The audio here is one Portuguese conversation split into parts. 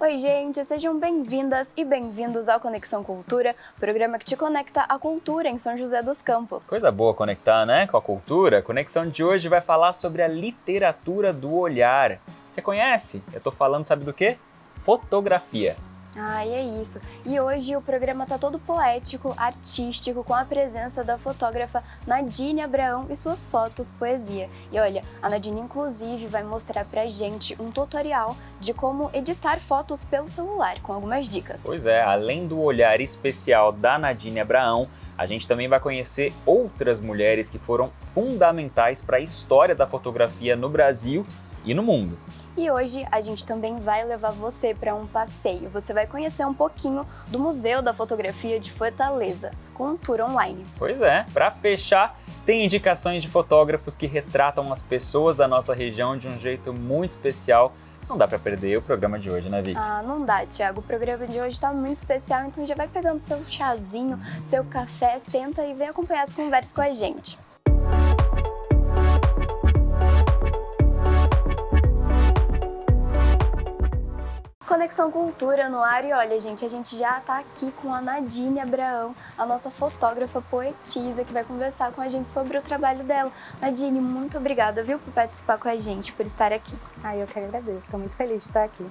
Oi, gente, sejam bem-vindas e bem-vindos ao Conexão Cultura, programa que te conecta à cultura em São José dos Campos. Coisa boa conectar, né, com a cultura. A conexão de hoje vai falar sobre a literatura do olhar. Você conhece? Eu tô falando, sabe do quê? Fotografia. E é isso. E hoje o programa tá todo poético, artístico, com a presença da fotógrafa Nadine Abraão e suas fotos poesia. E olha, a Nadine inclusive vai mostrar pra gente um tutorial de como editar fotos pelo celular, com algumas dicas. Pois é, além do olhar especial da Nadine Abraão, a gente também vai conhecer outras mulheres que foram fundamentais para a história da fotografia no Brasil e no mundo. E hoje a gente também vai levar você para um passeio. Você vai conhecer um pouquinho do Museu da Fotografia de Fortaleza, com um tour online. Pois é, para fechar, tem indicações de fotógrafos que retratam as pessoas da nossa região de um jeito muito especial. Não dá para perder o programa de hoje, né, Vicky? Não dá, Thiago. O programa de hoje está muito especial, então já vai pegando seu chazinho, seu café, senta e vem acompanhar as conversas com a gente. Conexão Cultura no ar e olha, gente, a gente já tá aqui com a Nadine Abraão, a nossa fotógrafa poetisa, que vai conversar com a gente sobre o trabalho dela. Nadine, muito obrigada, viu, por participar com a gente, por estar aqui. Eu que agradeço, estou muito feliz de estar aqui.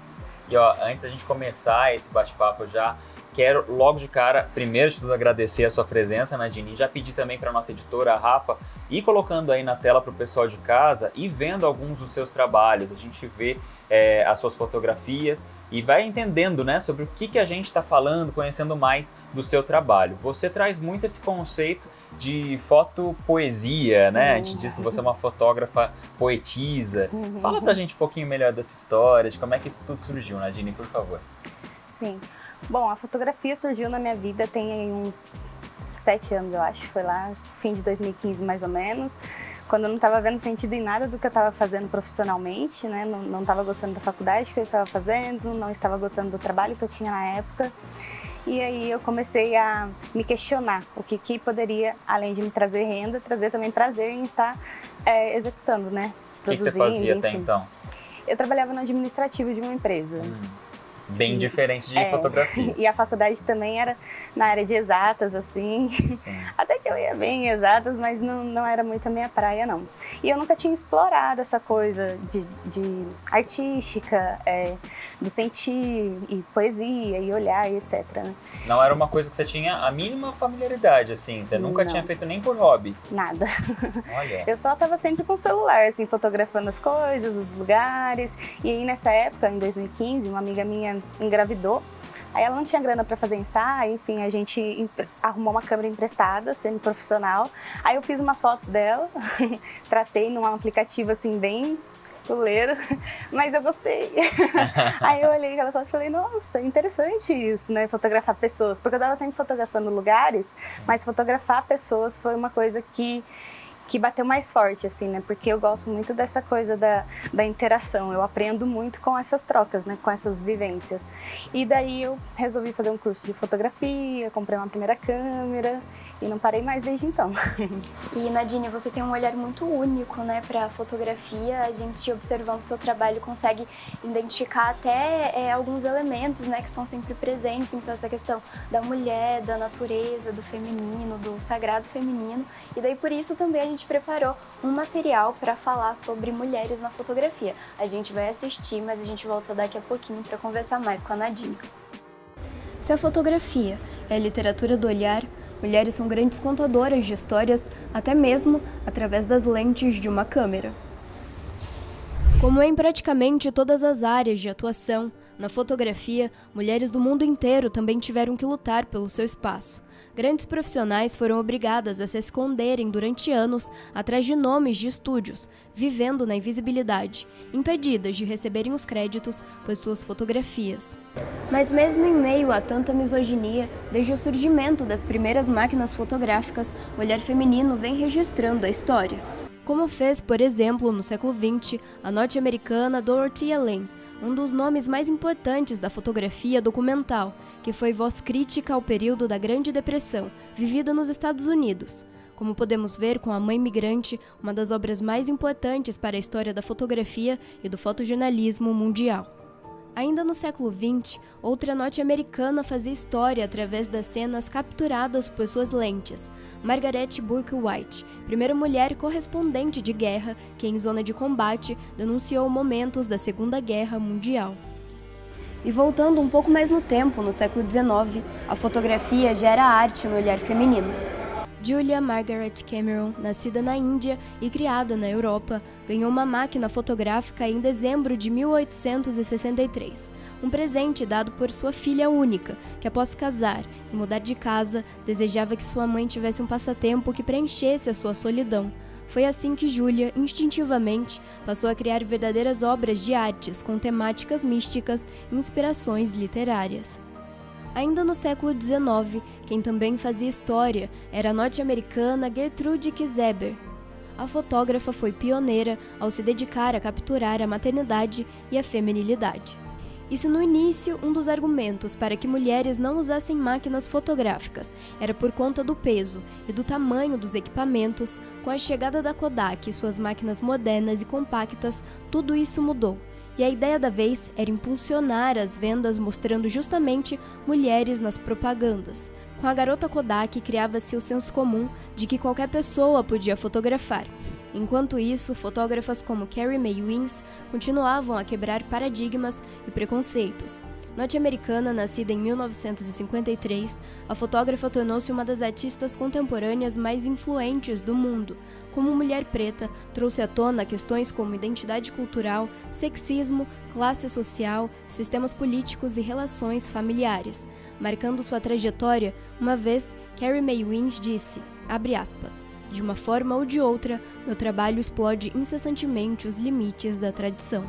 E antes da gente começar esse bate-papo, eu já quero logo de cara, primeiro de tudo, agradecer a sua presença, Nadine, e já pedir também para a nossa editora, a Rafa, ir colocando aí na tela para o pessoal de casa e vendo alguns dos seus trabalhos. A gente vê as suas fotografias e vai entendendo, né, sobre o que a gente está falando, conhecendo mais do seu trabalho. Você traz muito esse conceito de fotopoesia, né? A gente diz que você é uma fotógrafa poetisa. Fala pra gente um pouquinho melhor dessa história, de como é que isso tudo surgiu, Nadine, por favor. Sim. Bom, a fotografia surgiu na minha vida tem uns 7 anos, eu acho. Foi lá, fim de 2015, mais ou menos, quando eu não estava vendo sentido em nada do que eu estava fazendo profissionalmente, né? Não estava gostando da faculdade que eu estava fazendo, não estava gostando do trabalho que eu tinha na época. E aí eu comecei a me questionar o que poderia, além de me trazer renda, trazer também prazer em estar executando, né? O que você fazia até então? Eu trabalhava no administrativo de uma empresa. Bem diferente de fotografia. E a faculdade também era na área de exatas, assim. Sim. Até que eu ia bem em exatas, mas não era muito a minha praia, não. E eu nunca tinha explorado essa coisa de artística, do sentir, e poesia, e olhar, e etc. Né? Não era uma coisa que você tinha a mínima familiaridade, assim? Você nunca tinha feito nem por hobby? Nada. Olha. Eu só estava sempre com o celular, assim, fotografando as coisas, os lugares. E aí, nessa época, em 2015, uma amiga minha engravidou, aí ela não tinha grana para fazer ensaio, enfim, a gente arrumou uma câmera emprestada, semi-profissional, aí eu fiz umas fotos dela, tratei num aplicativo assim bem puleiro, mas eu gostei. Aí eu olhei aquela foto e falei, nossa, interessante isso, né, fotografar pessoas, porque eu estava sempre fotografando lugares, mas fotografar pessoas foi uma coisa que bateu mais forte, assim, né? Porque eu gosto muito dessa coisa da interação. Eu aprendo muito com essas trocas, né? Com essas vivências. E daí eu resolvi fazer um curso de fotografia, comprei uma primeira câmera e não parei mais desde então. E Nadine, você tem um olhar muito único, né, para fotografia. A gente, observando o seu trabalho, consegue identificar até alguns elementos, né, que estão sempre presentes. Então, essa questão da mulher, da natureza, do feminino, do sagrado feminino. E daí, por isso, também a gente preparou um material para falar sobre mulheres na fotografia. A gente vai assistir, mas a gente volta daqui a pouquinho para conversar mais com a Nadine. Se a fotografia é a literatura do olhar, mulheres são grandes contadoras de histórias, até mesmo através das lentes de uma câmera. Como em praticamente todas as áreas de atuação, na fotografia, mulheres do mundo inteiro também tiveram que lutar pelo seu espaço. Grandes profissionais foram obrigadas a se esconderem durante anos atrás de nomes de estúdios, vivendo na invisibilidade, impedidas de receberem os créditos por suas fotografias. Mas mesmo em meio a tanta misoginia, desde o surgimento das primeiras máquinas fotográficas, o olhar feminino vem registrando a história. Como fez, por exemplo, no século XX, a norte-americana Dorothy Lane, um dos nomes mais importantes da fotografia documental, que foi voz crítica ao período da Grande Depressão, vivida nos Estados Unidos. Como podemos ver com A Mãe Migrante, uma das obras mais importantes para a história da fotografia e do fotojornalismo mundial. Ainda no século XX, outra norte-americana fazia história através das cenas capturadas por suas lentes. Margaret Bourke White, primeira mulher correspondente de guerra que, em zona de combate, denunciou momentos da Segunda Guerra Mundial. E voltando um pouco mais no tempo, no século XIX, a fotografia já era arte no olhar feminino. Julia Margaret Cameron, nascida na Índia e criada na Europa, ganhou uma máquina fotográfica em dezembro de 1863, um presente dado por sua filha única, que após casar e mudar de casa, desejava que sua mãe tivesse um passatempo que preenchesse a sua solidão. Foi assim que Julia, instintivamente, passou a criar verdadeiras obras de artes com temáticas místicas e inspirações literárias. Ainda no século XIX, quem também fazia história era a norte-americana Gertrude Kiseber. A fotógrafa foi pioneira ao se dedicar a capturar a maternidade e a feminilidade. Isso no início, um dos argumentos para que mulheres não usassem máquinas fotográficas era por conta do peso e do tamanho dos equipamentos. Com a chegada da Kodak e suas máquinas modernas e compactas, tudo isso mudou. E a ideia da vez era impulsionar as vendas mostrando justamente mulheres nas propagandas. Com a garota Kodak criava-se o senso comum de que qualquer pessoa podia fotografar. Enquanto isso, fotógrafas como Carrie Mae Weems continuavam a quebrar paradigmas e preconceitos. Norte-americana, nascida em 1953, a fotógrafa tornou-se uma das artistas contemporâneas mais influentes do mundo. Como mulher preta, trouxe à tona questões como identidade cultural, sexismo, classe social, sistemas políticos e relações familiares. Marcando sua trajetória, uma vez, Carrie Mae Weems disse, abre aspas, de uma forma ou de outra, meu trabalho explode incessantemente os limites da tradição.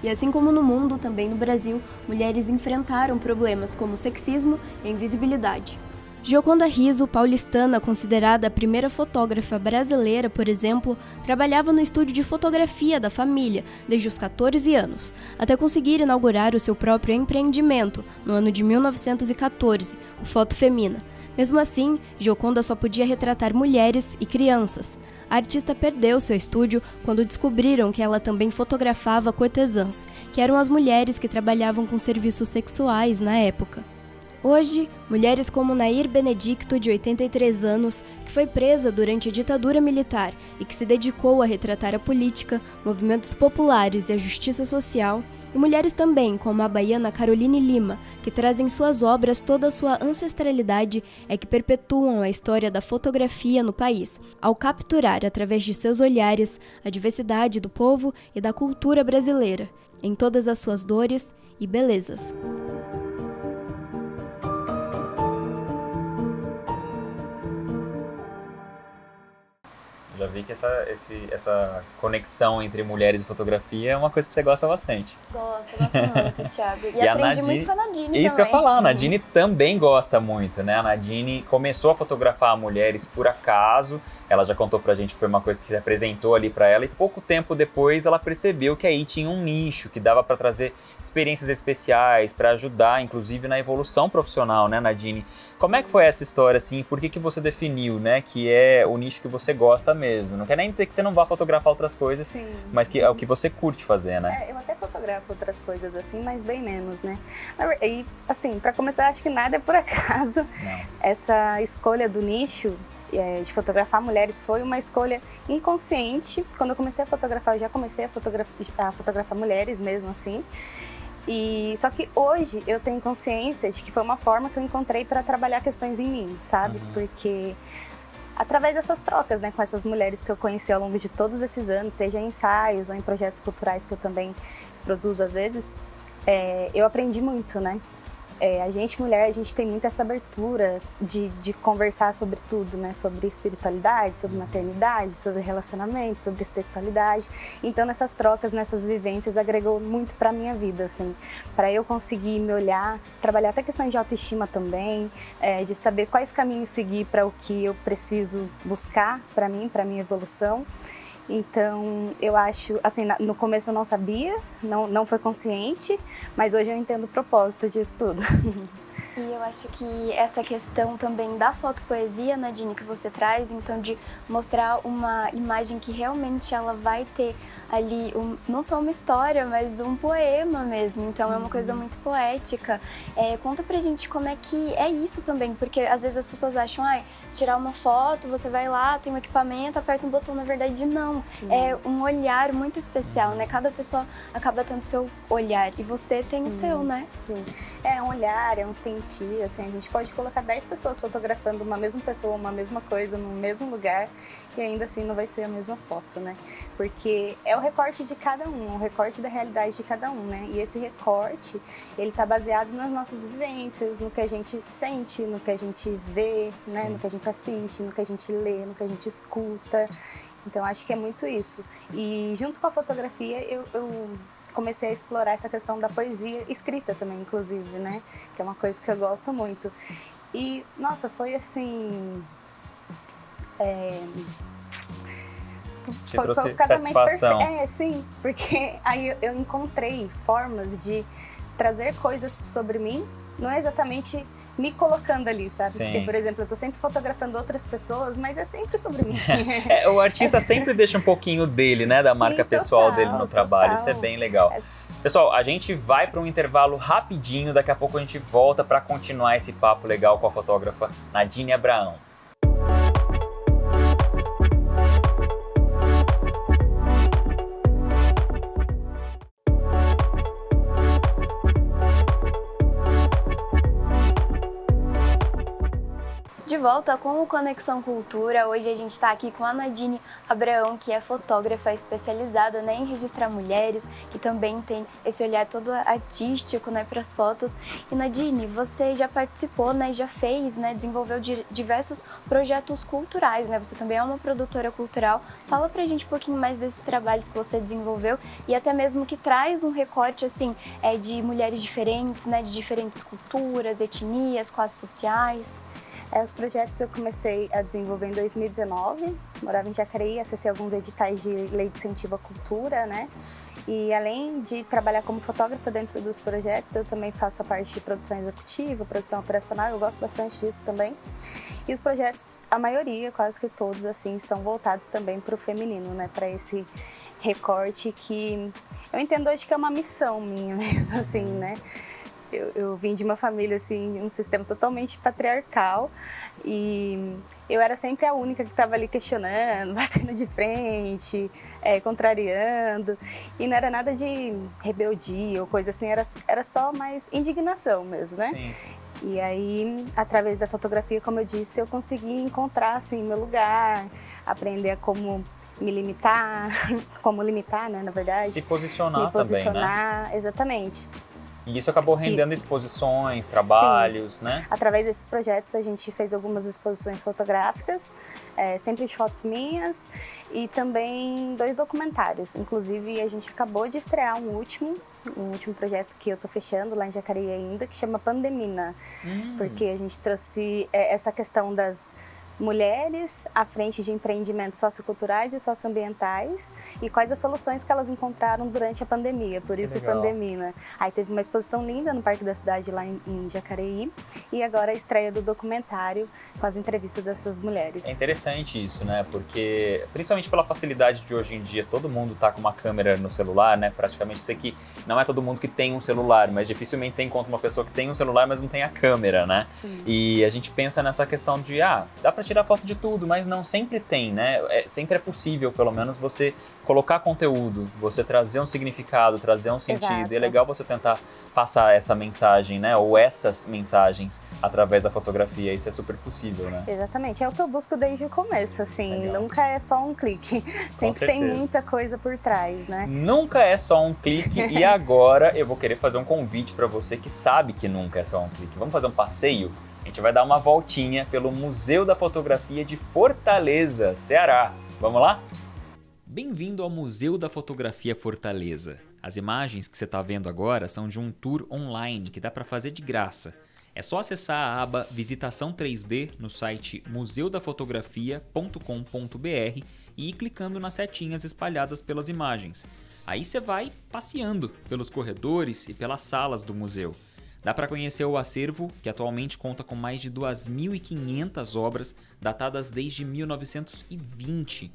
E assim como no mundo, também no Brasil, mulheres enfrentaram problemas como sexismo e invisibilidade. Gioconda Riso, paulistana, considerada a primeira fotógrafa brasileira, por exemplo, trabalhava no estúdio de fotografia da família desde os 14 anos, até conseguir inaugurar o seu próprio empreendimento no ano de 1914, o Foto Femina. Mesmo assim, Gioconda só podia retratar mulheres e crianças. A artista perdeu seu estúdio quando descobriram que ela também fotografava cortesãs, que eram as mulheres que trabalhavam com serviços sexuais na época. Hoje, mulheres como Nair Benedicto, de 83 anos, que foi presa durante a ditadura militar e que se dedicou a retratar a política, movimentos populares e a justiça social, e mulheres também como a baiana Caroline Lima, que trazem suas obras toda a sua ancestralidade, é que perpetuam a história da fotografia no país, ao capturar, através de seus olhares, a diversidade do povo e da cultura brasileira, em todas as suas dores e belezas. Já vi que essa conexão entre mulheres e fotografia é uma coisa que você gosta bastante. Gosto muito, Thiago. E a aprendi Nadine, muito com a Nadine também. Isso que eu ia falar, a Nadine também gosta muito, né? A Nadine começou a fotografar mulheres por acaso, ela já contou pra gente que foi uma coisa que se apresentou ali pra ela, e pouco tempo depois ela percebeu que aí tinha um nicho, que dava pra trazer experiências especiais, pra ajudar, inclusive, na evolução profissional, né, Nadine? Como é que foi essa história, assim, por que você definiu, né, que é o nicho que você gosta mesmo? Não quer nem dizer que você não vá fotografar outras coisas, sim, mas que é o que você curte fazer, né? Eu até fotografo outras coisas, assim, mas bem menos, né? E, assim, pra começar, acho que nada é por acaso. Não. Essa escolha do nicho de fotografar mulheres foi uma escolha inconsciente. Quando eu comecei a fotografar, eu já comecei a fotografar mulheres mesmo, assim. E só que hoje eu tenho consciência de que foi uma forma que eu encontrei para trabalhar questões em mim, sabe? Porque através dessas trocas, né, com essas mulheres que eu conheci ao longo de todos esses anos, seja em ensaios ou em projetos culturais que eu também produzo às vezes, eu aprendi muito, né? A gente, mulher, a gente tem muito essa abertura de conversar sobre tudo, né? Sobre espiritualidade, sobre maternidade, sobre relacionamento, sobre sexualidade. Então, nessas trocas, nessas vivências, agregou muito pra minha vida, assim. Pra eu conseguir me olhar, trabalhar até questões de autoestima também, de saber quais caminhos seguir para o que eu preciso buscar pra mim, pra minha evolução. Então, eu acho, assim, no começo eu não sabia, não foi consciente, mas hoje eu entendo o propósito disso tudo. E eu acho que essa questão também da fotopoesia, Nadine, que você traz, então de mostrar uma imagem que realmente ela vai ter ali não só uma história, mas um poema mesmo. Então é uma coisa muito poética. Conta pra gente como é que é isso também, porque às vezes as pessoas acham, tirar uma foto, você vai lá, tem um equipamento, aperta um botão, na verdade não. É um olhar muito especial, né? Cada pessoa acaba tendo seu olhar e você tem o seu, né? Sim, é um olhar, é um sentir, assim, a gente pode colocar 10 pessoas fotografando uma mesma pessoa, uma mesma coisa, no mesmo lugar e ainda assim não vai ser a mesma foto, né? Porque é o recorte de cada um, o recorte da realidade de cada um, né? E esse recorte, ele tá baseado nas nossas vivências, no que a gente sente, no que a gente vê, né? No que a gente assiste, no que a gente lê, no que a gente escuta. Então acho que é muito isso. E junto com a fotografia eu comecei a explorar essa questão da poesia escrita também, inclusive, né? Que é uma coisa que eu gosto muito. E, nossa, foi assim... Foi o casamento perfeito. Sim, porque aí eu encontrei formas de trazer coisas sobre mim, não é exatamente me colocando ali, sabe? Sim. Porque, por exemplo, eu tô sempre fotografando outras pessoas, mas é sempre sobre mim. O artista sempre deixa um pouquinho dele, né? Da marca pessoal dele no trabalho. Isso é bem legal. Pessoal, a gente vai para um intervalo rapidinho. Daqui a pouco a gente volta para continuar esse papo legal com a fotógrafa Nadine Abraão. De volta com o Conexão Cultura, hoje a gente está aqui com a Nadine Abraão, que é fotógrafa especializada, né, em registrar mulheres, que também tem esse olhar todo artístico, né, para as fotos. E Nadine, você já participou, né, já fez, né, desenvolveu diversos projetos culturais, né, você também é uma produtora cultural. Sim. Fala pra gente um pouquinho mais desses trabalhos que você desenvolveu e até mesmo que traz um recorte, assim, de mulheres diferentes, né, de diferentes culturas, etnias, classes sociais. Os projetos eu comecei a desenvolver em 2019, morava em Jacareí, acessei alguns editais de lei de incentivo à cultura, né? E além de trabalhar como fotógrafa dentro dos projetos, eu também faço a parte de produção executiva, produção operacional, eu gosto bastante disso também. E os projetos, a maioria, quase que todos, assim, são voltados também para o feminino, né? Para esse recorte que eu entendo hoje que é uma missão minha mesmo, assim, né? Eu vim de uma família, assim, um sistema totalmente patriarcal e eu era sempre a única que estava ali questionando, batendo de frente, contrariando, e não era nada de rebeldia ou coisa assim, era só mais indignação mesmo, né? Sim. E aí, através da fotografia, como eu disse, eu consegui encontrar, assim, meu lugar, aprender a como me limitar, como limitar, né, na verdade. Se posicionar também, né? Exatamente. E isso acabou rendendo exposições, trabalhos, sim, né? Através desses projetos a gente fez algumas exposições fotográficas, sempre de fotos minhas, e também 2 documentários. Inclusive a gente acabou de estrear um último projeto que eu tô fechando lá em Jacareí ainda, que chama Pandemina, porque a gente trouxe essa questão das mulheres à frente de empreendimentos socioculturais e socioambientais e quais as soluções que elas encontraram durante a pandemia, por isso Pandemina. Aí teve uma exposição linda no Parque da Cidade lá em Jacareí e agora a estreia do documentário com as entrevistas dessas mulheres. É interessante isso, né? Porque principalmente pela facilidade de hoje em dia, todo mundo tá com uma câmera no celular, né? Praticamente sei que não é todo mundo que tem um celular, mas dificilmente você encontra uma pessoa que tem um celular, mas não tem a câmera, né? Sim. E a gente pensa nessa questão de, dá pra tirar foto de tudo, mas não sempre tem, né? Sempre é possível, pelo menos, você colocar conteúdo, você trazer um significado, trazer um sentido. Exato. E é legal você tentar passar essa mensagem, né? Ou essas mensagens através da fotografia. Isso é super possível, né? Exatamente. É o que eu busco desde o começo, assim. Legal. Nunca é só um clique. Sempre tem muita coisa por trás, né? Nunca é só um clique. E agora eu vou querer fazer um convite para você que sabe que nunca é só um clique. Vamos fazer um passeio? A gente vai dar uma voltinha pelo Museu da Fotografia de Fortaleza, Ceará. Vamos lá? Bem-vindo ao Museu da Fotografia Fortaleza. As imagens que você está vendo agora são de um tour online que dá para fazer de graça. É só acessar a aba Visitação 3D no site museudafotografia.com.br e ir clicando nas setinhas espalhadas pelas imagens. Aí você vai passeando pelos corredores e pelas salas do museu. Dá para conhecer o acervo, que atualmente conta com mais de 2.500 obras datadas desde 1920.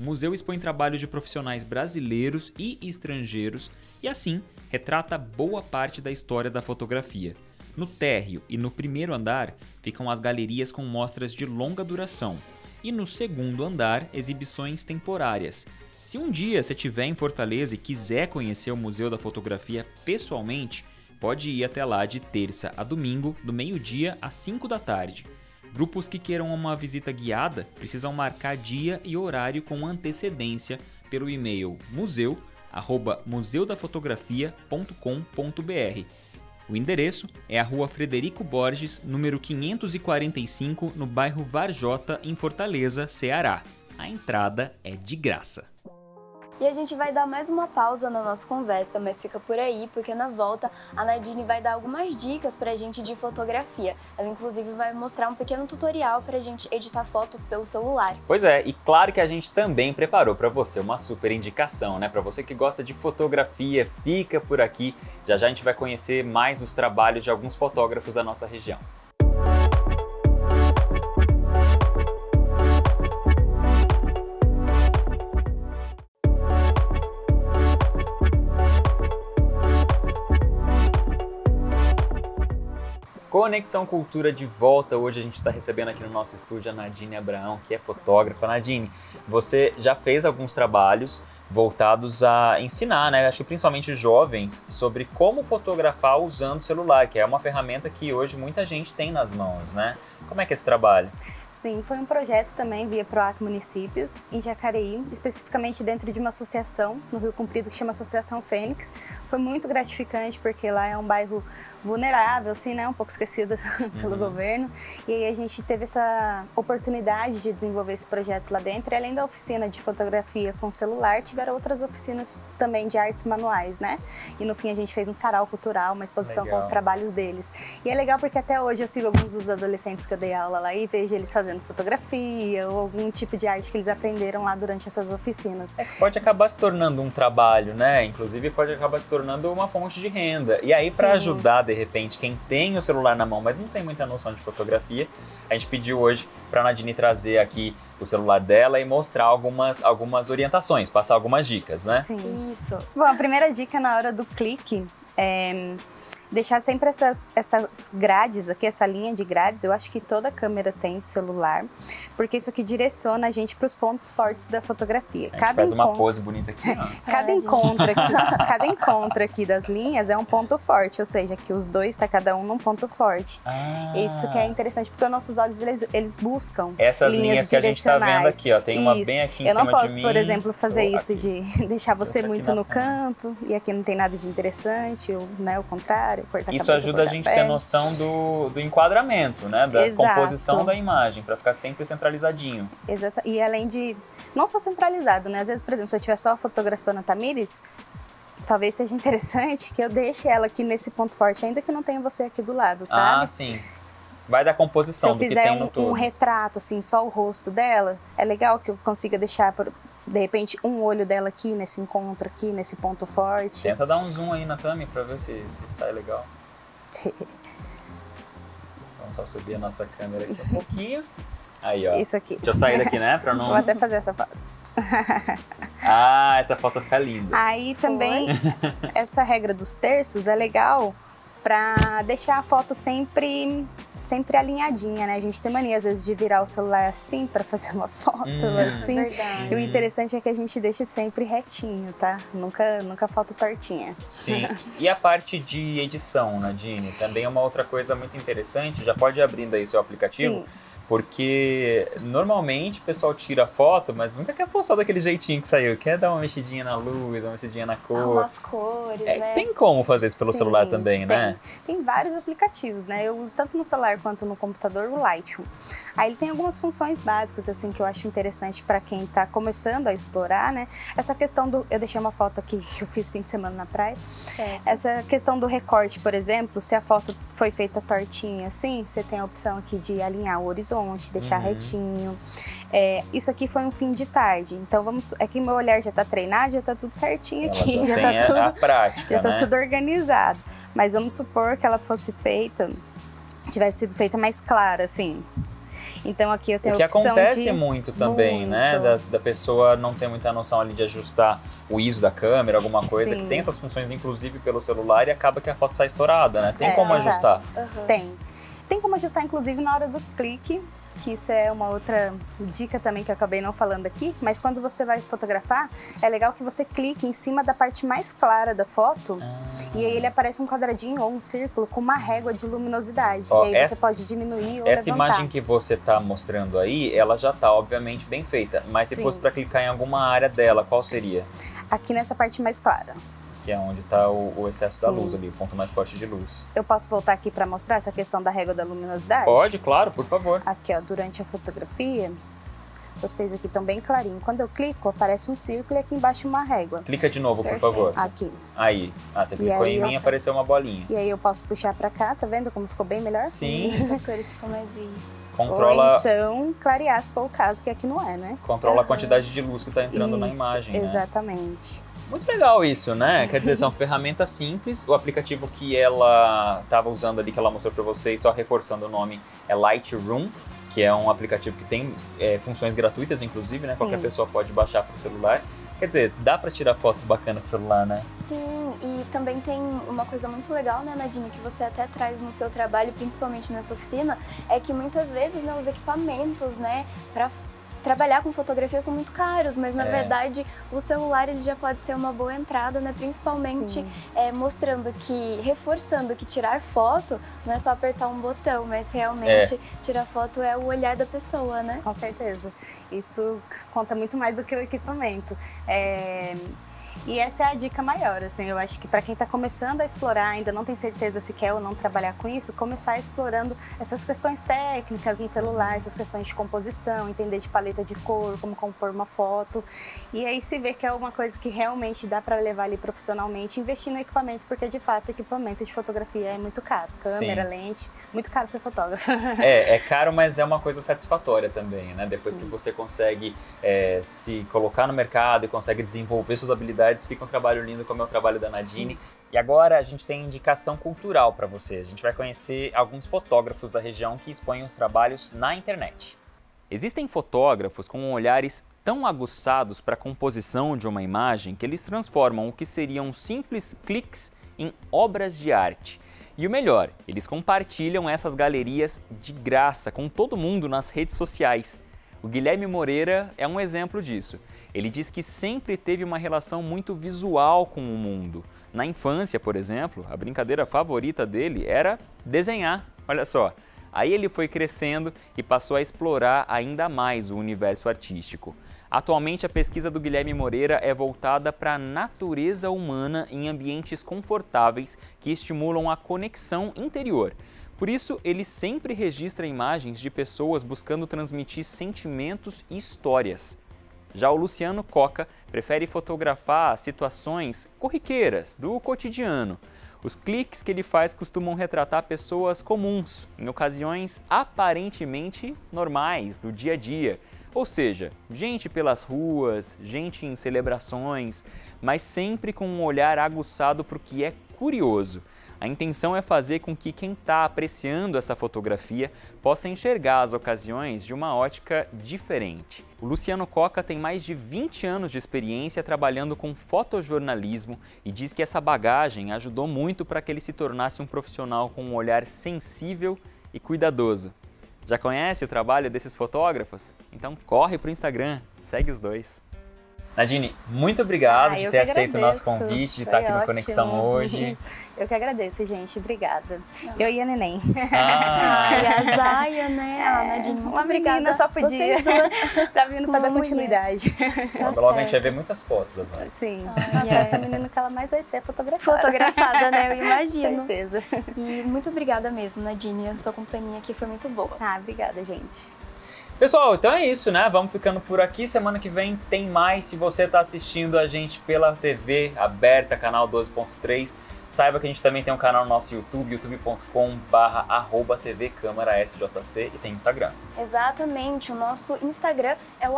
O museu expõe trabalhos de profissionais brasileiros e estrangeiros e, assim, retrata boa parte da história da fotografia. No térreo e no primeiro andar ficam as galerias com mostras de longa duração e no segundo andar, exibições temporárias. Se um dia você estiver em Fortaleza e quiser conhecer o Museu da Fotografia pessoalmente, pode ir até lá de terça a domingo, do meio-dia às 5 da tarde. Grupos que queiram uma visita guiada precisam marcar dia e horário com antecedência pelo e-mail museu@museudafotografia.com.br. O endereço é a Rua Frederico Borges, número 545, no bairro Varjota, em Fortaleza, Ceará. A entrada é de graça. E a gente vai dar mais uma pausa na nossa conversa, mas fica por aí, porque na volta a Nadine vai dar algumas dicas pra gente de fotografia. Ela inclusive vai mostrar um pequeno tutorial pra gente editar fotos pelo celular. Pois é, e claro que a gente também preparou para você uma super indicação, né? Para você que gosta de fotografia, fica por aqui. Já já a gente vai conhecer mais os trabalhos de alguns fotógrafos da nossa região. Conexão Cultura de volta. Hoje a gente está recebendo aqui no nosso estúdio a Nadine Abraão, que é fotógrafa. Nadine, você já fez alguns trabalhos voltados a ensinar, né? Acho que principalmente jovens, sobre como fotografar usando o celular, que é uma ferramenta que hoje muita gente tem nas mãos, né? Como é que é esse trabalho? Sim, foi um projeto também via PROAC Municípios, em Jacareí, especificamente dentro de uma associação no Rio Comprido que chama Associação Fênix. Foi muito gratificante porque lá é um bairro vulnerável, assim, né, um pouco esquecido pelo governo. E aí a gente teve essa oportunidade de desenvolver esse projeto lá dentro. E além da oficina de fotografia com celular, tiveram outras oficinas também de artes manuais, né? E no fim a gente fez um sarau cultural, uma exposição com os trabalhos deles. E é legal porque até hoje eu sigo alguns dos adolescentes que eu dei aula lá e vejo eles fazendo fotografia ou algum tipo de arte que eles aprenderam lá durante essas oficinas. Pode acabar se tornando um trabalho, né? Inclusive pode acabar se tornando uma fonte de renda. E aí, para ajudar, de repente, quem tem o celular na mão, mas não tem muita noção de fotografia, a gente pediu hoje para a Nadine trazer aqui o celular dela e mostrar algumas orientações, passar algumas dicas, né? Sim. Isso. Bom, a primeira dica na hora do clique é deixar sempre essas grades aqui, essa linha de grades. Eu acho que toda câmera tem de celular, porque isso aqui direciona a gente para os pontos fortes da fotografia. A gente faz uma pose bonita aqui. Cada encontro aqui das linhas é um ponto forte, ou seja, que os dois tá cada um num ponto forte. Isso que é interessante, porque os nossos olhos eles buscam essas linhas que a gente tá vendo aqui, ó, tem uma bem aqui em cima de mim. Eu não posso, por exemplo, fazer isso de deixar você muito no canto e aqui não tem nada de interessante, ou, né, o contrário. Isso ajuda a gente a ter noção do enquadramento, né? Da composição da imagem, para ficar sempre centralizadinho. Exato. E além de, não só centralizado, né? Às vezes, por exemplo, se eu estiver só fotografando a Tamires, talvez seja interessante que eu deixe ela aqui nesse ponto forte, ainda que não tenha você aqui do lado, sabe? Ah, sim. Vai da composição do que tem no todo. Se eu fizer um retrato, assim, só o rosto dela, é legal que eu consiga deixar, de repente, um olho dela aqui, nesse encontro aqui, nesse ponto forte. Tenta dar um zoom aí na Tami pra ver se sai legal. Vamos só subir a nossa câmera aqui um pouquinho. Aí, ó. Isso aqui. Deixa eu sair daqui, né? Pra não... Vou até fazer essa foto. Ah, essa foto fica linda. Aí também, essa regra dos terços é legal pra deixar a foto sempre alinhadinha, né? A gente tem mania, às vezes, de virar o celular assim pra fazer uma foto, assim. Verdade. E o interessante é que a gente deixe sempre retinho, tá? Nunca falta tortinha. Sim. E a parte de edição, Nadine, também é uma outra coisa muito interessante. Já pode ir abrindo aí seu aplicativo. Sim. Porque normalmente o pessoal tira foto, mas nunca quer postar daquele jeitinho que saiu. Quer dar uma mexidinha na luz, uma mexidinha na cor. Umas cores, né? Tem como fazer isso pelo celular também, né? Tem vários aplicativos, né? Eu uso tanto no celular quanto no computador o Lightroom. Aí ele tem algumas funções básicas, assim, que eu acho interessante para quem tá começando a explorar, né? Essa questão do... Eu deixei uma foto aqui que eu fiz fim de semana na praia. Certo. Essa questão do recorte, por exemplo, se a foto foi feita tortinha assim, você tem a opção aqui de alinhar o horizonte, deixar retinho. Isso aqui foi um fim de tarde, então é que meu olhar já tá treinado, já tá tudo certinho aqui, já tá tudo, a prática, já tá tudo organizado. Mas vamos supor que ela fosse feita, tivesse sido feita mais clara, assim. Então aqui eu tenho o que a opção acontece de... muito também, né? Da pessoa não ter muita noção ali de ajustar o ISO da câmera, alguma coisa, Sim. que tem essas funções, inclusive, pelo celular, e acaba que a foto sai estourada, né? Tem como exato. ajustar? Uhum. Tem como ajustar, inclusive, na hora do clique, que isso é uma outra dica também que eu acabei não falando aqui, mas quando você vai fotografar, é legal que você clique em cima da parte mais clara da foto, e aí ele aparece um quadradinho ou um círculo com uma régua de luminosidade. Ó, e aí você pode diminuir ou Essa levantar. imagem que você está mostrando aí, ela já está, obviamente, bem feita, mas se Sim. fosse para clicar em alguma área dela, qual seria? Aqui nessa parte mais clara. Que é onde está o excesso da Sim. luz ali, o ponto mais forte de luz. Eu posso voltar aqui para mostrar essa questão da régua da luminosidade? Pode, claro, por favor. Aqui, ó, durante a fotografia, vocês aqui estão bem clarinhos. Quando eu clico, aparece um círculo e aqui embaixo uma régua. Clica de novo, por Perfeito. favor. Aqui. Aí. Ah, você clicou aí em mim e apareceu uma bolinha. E aí eu posso puxar para cá, tá vendo como ficou bem melhor? Sim, Isso, as cores ficam mais vivas. controla, Ou então clarear, se for o caso, que aqui não é, né? controla a quantidade de luz que está entrando na Isso, imagem, né? Exatamente. Muito legal isso, né? Quer dizer, são ferramentas simples. O aplicativo que ela estava usando ali, que ela mostrou para vocês, só reforçando o nome, é Lightroom, que é um aplicativo que tem funções gratuitas, inclusive, né? Sim. Qualquer pessoa pode baixar para o celular. Quer dizer, dá para tirar foto bacana com o celular, né? Sim, e também tem uma coisa muito legal, né, Nadine, que você até traz no seu trabalho, principalmente nessa oficina, é que muitas vezes, né, os equipamentos, né, para trabalhar com fotografia são muito caros, mas na verdade o celular ele já pode ser uma boa entrada, né, principalmente Sim. mostrando que, reforçando que tirar foto não é só apertar um botão, mas realmente tirar foto é o olhar da pessoa, né? Com certeza. Isso conta muito mais do que o equipamento. E essa é a dica maior, assim, eu acho que para quem está começando a explorar, ainda não tem certeza se quer ou não trabalhar com isso, começar explorando essas questões técnicas no celular, essas questões de composição, entender de paleta de cor, como compor uma foto, e aí se vê que é uma coisa que realmente dá para levar ali profissionalmente, investir no equipamento, porque de fato equipamento de fotografia é muito caro, câmera, lente, muito caro ser fotógrafo. É caro, mas é uma coisa satisfatória também, né? Depois que você consegue se colocar no mercado e consegue desenvolver suas habilidades, fica um trabalho lindo como é o trabalho da Nadine. E agora a gente tem indicação cultural para você. A gente vai conhecer alguns fotógrafos da região que expõem os trabalhos na internet. Existem fotógrafos com olhares tão aguçados para a composição de uma imagem que eles transformam o que seriam simples cliques em obras de arte. E o melhor, eles compartilham essas galerias de graça com todo mundo nas redes sociais. O Guilherme Moreira é um exemplo disso. Ele diz que sempre teve uma relação muito visual com o mundo. Na infância, por exemplo, a brincadeira favorita dele era desenhar. Olha só. Aí ele foi crescendo e passou a explorar ainda mais o universo artístico. Atualmente, a pesquisa do Guilherme Moreira é voltada para a natureza humana em ambientes confortáveis que estimulam a conexão interior. Por isso, ele sempre registra imagens de pessoas buscando transmitir sentimentos e histórias. Já o Luciano Coca prefere fotografar situações corriqueiras, do cotidiano. Os cliques que ele faz costumam retratar pessoas comuns, em ocasiões aparentemente normais, do dia a dia. Ou seja, gente pelas ruas, gente em celebrações, mas sempre com um olhar aguçado para o que é curioso. A intenção é fazer com que quem está apreciando essa fotografia possa enxergar as ocasiões de uma ótica diferente. O Luciano Coca tem mais de 20 anos de experiência trabalhando com fotojornalismo e diz que essa bagagem ajudou muito para que ele se tornasse um profissional com um olhar sensível e cuidadoso. Já conhece o trabalho desses fotógrafos? Então corre para o Instagram, segue os dois. Nadine, muito obrigado de ter aceito o nosso convite, de estar aqui no Conexão hoje. Eu que agradeço, gente. Obrigada. Eu e a neném. E a Zaya, né? A Nadine, uma menina só podia. Tá vindo para dar continuidade. Logo a gente vai ver muitas fotos das Zaya. Sim. Nossa, essa menina que ela mais vai ser é fotografada. Fotografada, né? Eu imagino. Certeza. E muito obrigada mesmo, Nadine. A sua companhia aqui foi muito boa. Obrigada, gente. Pessoal, então é isso, né? Vamos ficando por aqui. Semana que vem tem mais. Se você está assistindo a gente pela TV aberta, canal 12.3, Saiba que a gente também tem um canal no nosso YouTube, youtube.com/@tvcâmarasjc, e tem Instagram. Exatamente, o nosso Instagram é o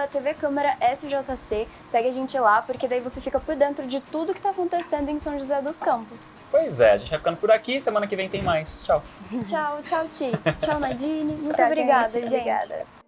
@tvcâmarasjc. Segue a gente lá, porque daí você fica por dentro de tudo que está acontecendo em São José dos Campos. Pois é, a gente vai ficando por aqui, semana que vem tem mais. Tchau. Tchau, tchau, Ti. Tchau, Nadine. Muito Tchau, obrigada, gente. gente. Obrigada.